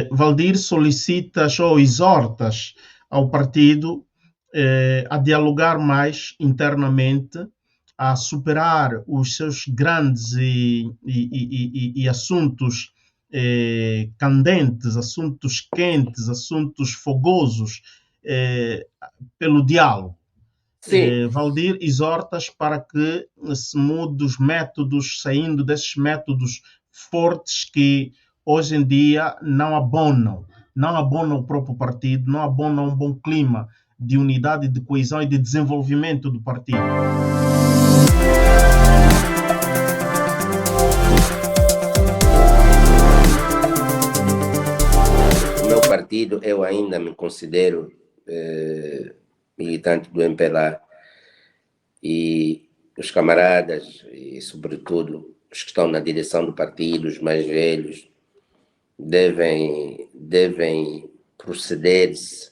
Valdir solicitas ou exortas ao partido a dialogar mais internamente, a superar os seus grandes e assuntos candentes, assuntos quentes, assuntos fogosos, pelo diálogo. Sim, Valdir exortas para que se mude os métodos, saindo desses métodos fortes que hoje em dia não abonam o próprio partido, não abonam um bom clima de unidade, de coesão e de desenvolvimento do partido. o meu partido, eu ainda me considero militante do MPLA, e os camaradas, e sobretudo os que estão na direção do partido, os mais velhos, devem proceder-se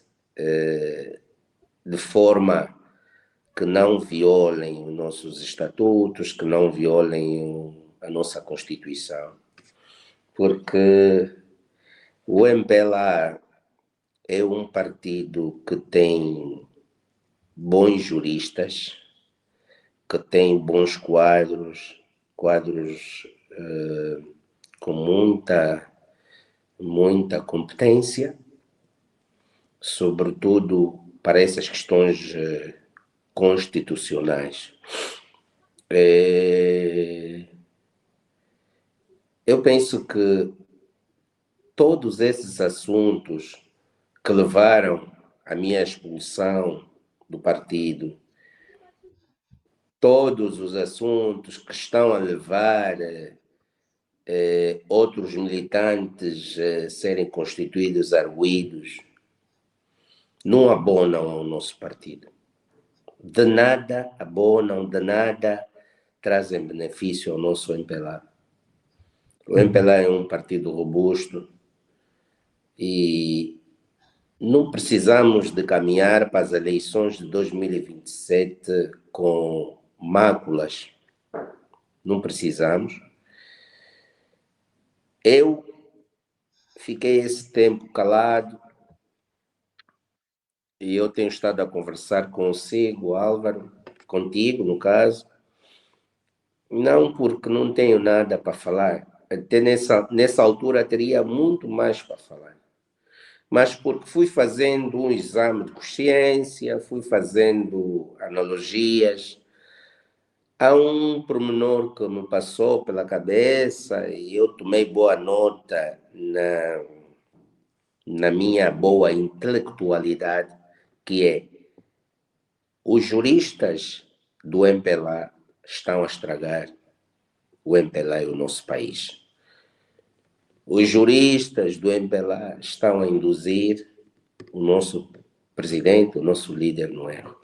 de forma que não violem os nossos estatutos, que não violem a nossa Constituição. Porque o MPLA é um partido que tem bons juristas, que tem bons quadros com muita competência, sobretudo para essas questões constitucionais. Eu penso que todos esses assuntos que levaram à minha expulsão do partido, todos os assuntos que estão a levar outros militantes a serem constituídos arguidos, não abonam ao nosso partido. De nada abonam, de nada trazem benefício ao nosso MPLA. O MPLA é um partido robusto e não precisamos de caminhar para as eleições de 2027 com máculas. Não precisamos. Eu fiquei esse tempo calado e eu tenho estado a conversar consigo, Álvaro, contigo, no caso, não porque não tenho nada para falar, até nessa altura teria muito mais para falar, mas porque fui fazendo um exame de consciência, fui fazendo analogias. Há um pormenor que me passou pela cabeça e eu tomei boa nota na minha boa intelectualidade, que é: os juristas do MPLA estão a estragar o MPLA e o nosso país. Os juristas do MPLA estão a induzir o nosso presidente, o nosso líder no erro.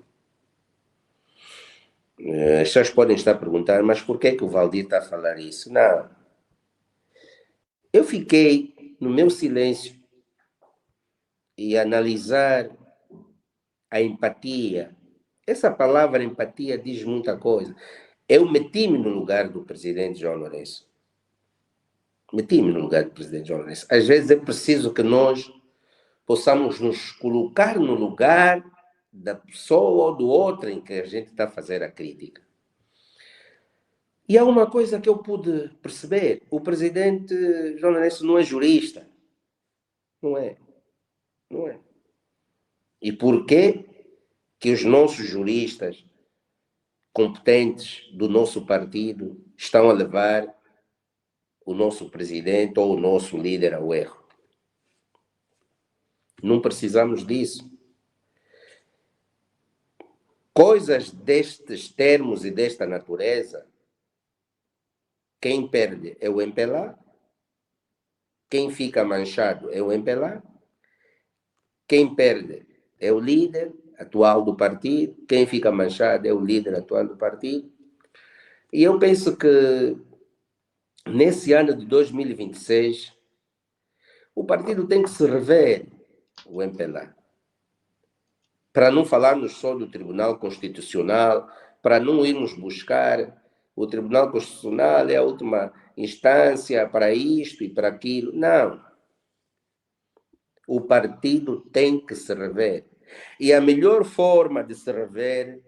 As pessoas podem estar a perguntar, mas por que é que o Valdir está a falar isso? Não. Eu fiquei no meu silêncio e analisar a empatia. Essa palavra empatia diz muita coisa. Eu meti-me no lugar do presidente João Lourenço. Meti-me no lugar do presidente João Lourenço. Às vezes é preciso que nós possamos nos colocar no lugar da pessoa ou do outro em que a gente está a fazer a crítica. E há uma coisa que eu pude perceber: o presidente João Lourenço não é jurista. Não é. Não é. E porquê que os nossos juristas competentes do nosso partido estão a levar o nosso presidente ou o nosso líder ao erro? Não precisamos disso. Coisas destes termos e desta natureza, quem perde é o MPLA, quem fica manchado é o MPLA, quem perde é o líder atual do partido, quem fica manchado é o líder atual do partido. E eu penso que nesse ano de 2026 o partido tem que se rever, o MPLA, para não falarmos só do Tribunal Constitucional, para não irmos buscar o Tribunal Constitucional é a última instância para isto e para aquilo. Não. o partido tem que se rever. E a melhor forma de se rever,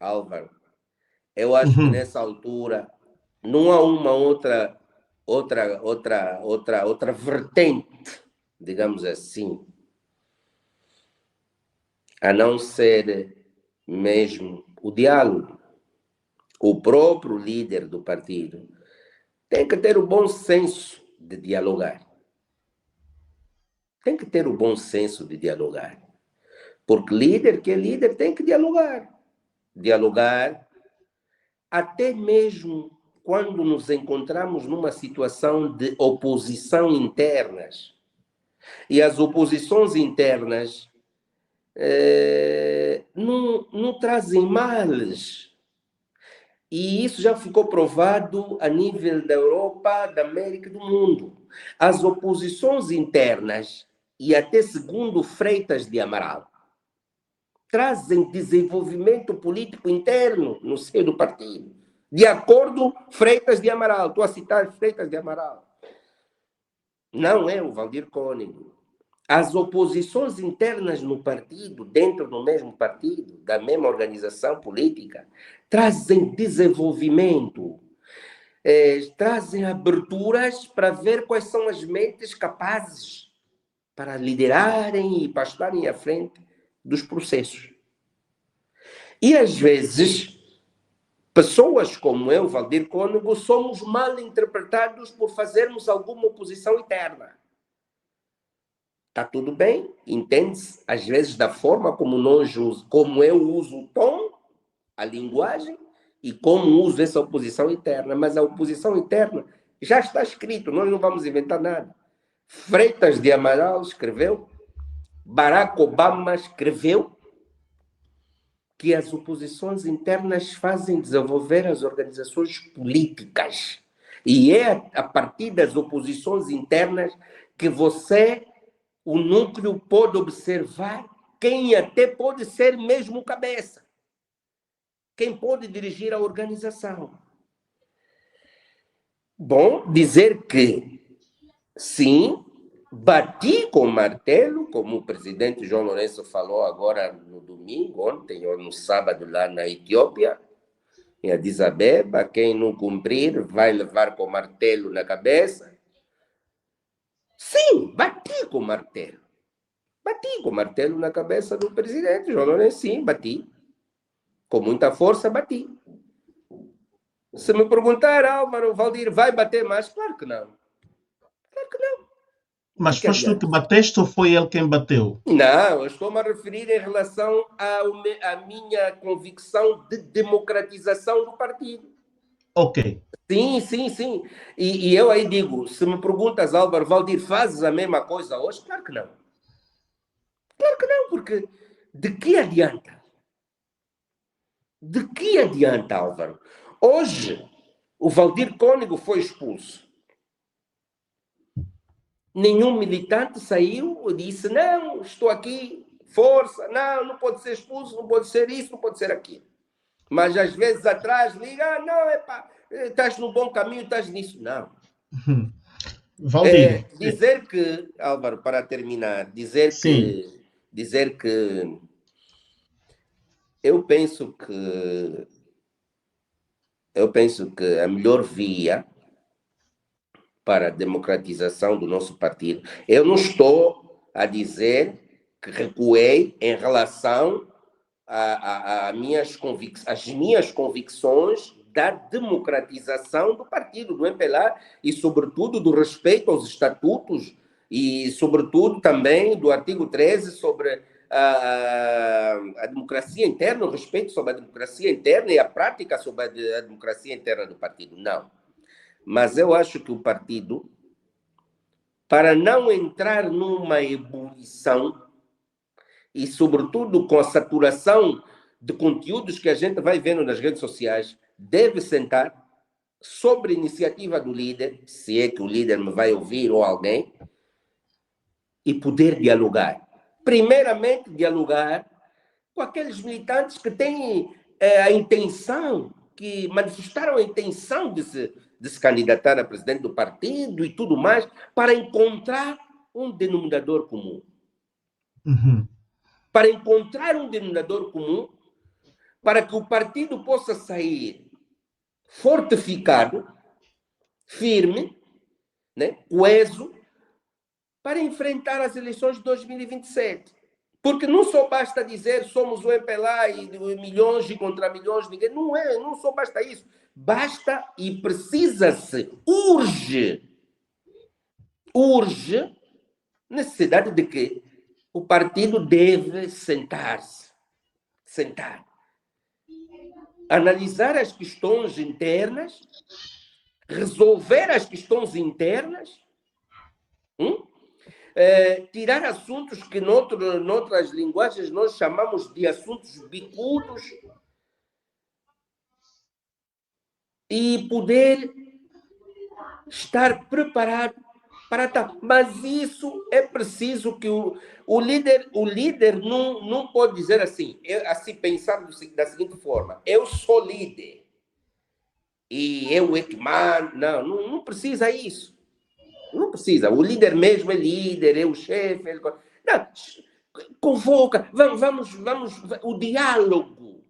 Álvaro, eu acho que nessa altura não há uma outra vertente, digamos assim, a não ser mesmo o diálogo. O próprio líder do partido tem que ter o bom senso de dialogar. Tem que ter o bom senso de dialogar. Porque líder que é líder tem que dialogar. Dialogar até mesmo quando nos encontramos numa situação de oposição internas. E as oposições internas não trazem males. E isso já ficou provado a nível da Europa, da América e do mundo. As oposições internas, e até segundo Freitas de Amaral, trazem desenvolvimento político interno no seio do partido. De acordo com Freitas de Amaral. Estou a citar Freitas de Amaral. Não é o Valdir Cônego. As oposições internas no partido, dentro do mesmo partido, da mesma organização política, trazem desenvolvimento, trazem aberturas para ver quais são as mentes capazes para liderarem e passarem à frente dos processos. E, às vezes, pessoas como eu, Valdir Cônego, somos mal interpretados por fazermos alguma oposição interna. Está tudo bem, entende-se, às vezes, da forma como eu uso o tom, a linguagem, e como uso essa oposição interna. Mas a oposição interna já está escrito, nós não vamos inventar nada. Freitas de Amaral escreveu, Barack Obama escreveu, que as oposições internas fazem desenvolver as organizações políticas. E é a partir das oposições internas que o núcleo pode observar quem até pode ser mesmo cabeça. Quem pode dirigir a organização. Bom, dizer que, sim, bati com o martelo, como o presidente João Lourenço falou agora no domingo, ontem ou no sábado lá na Etiópia, em Addis Abeba, quem não cumprir vai levar com o martelo na cabeça. Sim, bati com o martelo. Bati com o martelo na cabeça do presidente João Lourenço, sim, bati. Com muita força, bati. Se me perguntar, Álvaro, Valdir, vai bater mais? Claro que não. Claro que não. Mas foste tu que bateste ou foi ele quem bateu? Não, eu estou-me a referir em relação à minha convicção de democratização do partido. Ok. Sim, sim, sim. E eu aí digo, se me perguntas, Álvaro, Valdir, fazes a mesma coisa hoje? Claro que não. Claro que não, porque de que adianta? De que adianta, Álvaro? Hoje, o Valdir Cônego foi expulso. Nenhum militante saiu e disse, não, estou aqui, força, não pode ser expulso, não pode ser isso, não pode ser aquilo. Mas às vezes atrás liga, não, estás no bom caminho, estás nisso. Não. Valdir. Dizer que, Álvaro, para terminar, dizer que eu penso que a melhor via para a democratização do nosso partido, eu não estou a dizer que recuei em relação às minhas convicções da democratização do partido, do MPLA, e sobretudo do respeito aos estatutos e sobretudo também do artigo 13 sobre a democracia interna, o respeito sobre a democracia interna e a prática sobre a democracia interna do partido. Não. Mas eu acho que o partido, para não entrar numa ebulição e, sobretudo, com a saturação de conteúdos que a gente vai vendo nas redes sociais, deve sentar sobre iniciativa do líder, se é que o líder me vai ouvir ou alguém, e poder dialogar. Primeiramente, dialogar com aqueles militantes que têm a intenção, que manifestaram a intenção de se candidatar a presidente do partido e tudo mais, para encontrar um denominador comum. para encontrar um denominador comum, para que o partido possa sair fortificado, firme, né, coeso, para enfrentar as eleições de 2027. Porque não só basta dizer somos o MPLA e milhões e contra milhões, ninguém. Não é, não só basta isso. Basta e precisa-se, urge necessidade de que o partido deve sentar, analisar as questões internas, resolver as questões internas, tirar assuntos que noutras linguagens nós chamamos de assuntos bicudos e poder estar preparado para tal. Mas isso é preciso que o líder não pode dizer assim, pensar da seguinte forma: eu sou líder e eu é que mando. Não precisa isso. Não precisa. O líder mesmo é líder, é o chefe. Não, convoca, vamos, o diálogo.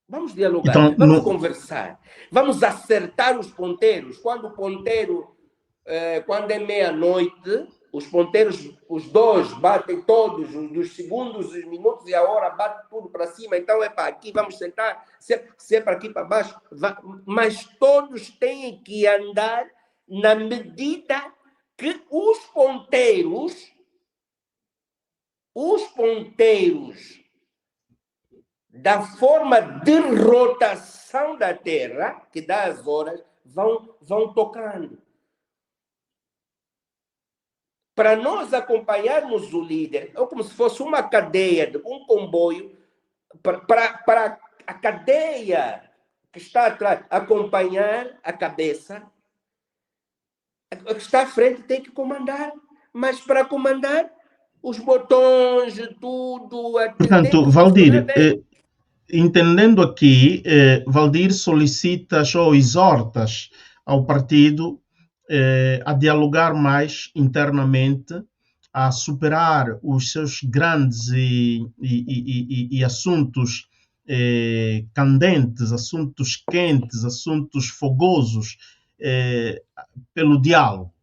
Vamos dialogar, Então, vamos conversar, vamos acertar os ponteiros. Quando o ponteiro, quando é meia-noite, os ponteiros, os dois batem todos, dos segundos, os minutos e a hora, bate tudo para cima. Então é para aqui, vamos sentar, se é para aqui, para baixo, mas todos têm que andar na medida que os ponteiros da forma de rotação da Terra, que dá as horas, vão tocando. Para nós acompanharmos o líder, é como se fosse uma cadeia, um comboio, para a cadeia que está atrás acompanhar a cabeça, a que está à frente tem que comandar, mas para comandar, os botões, tudo... Portanto, Valdir, entendendo aqui, Valdir solicitas ou exortas ao partido a dialogar mais internamente, a superar os seus grandes e assuntos candentes, assuntos quentes, assuntos fogosos, pelo diálogo.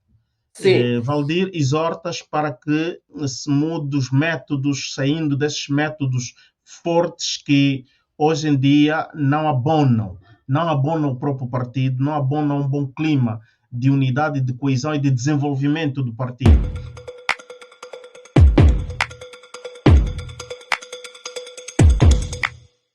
Valdir, exortas para que se mude os métodos, saindo desses métodos fortes que hoje em dia não abonam o próprio partido, não abonam um bom clima de unidade, de coesão e de desenvolvimento do partido.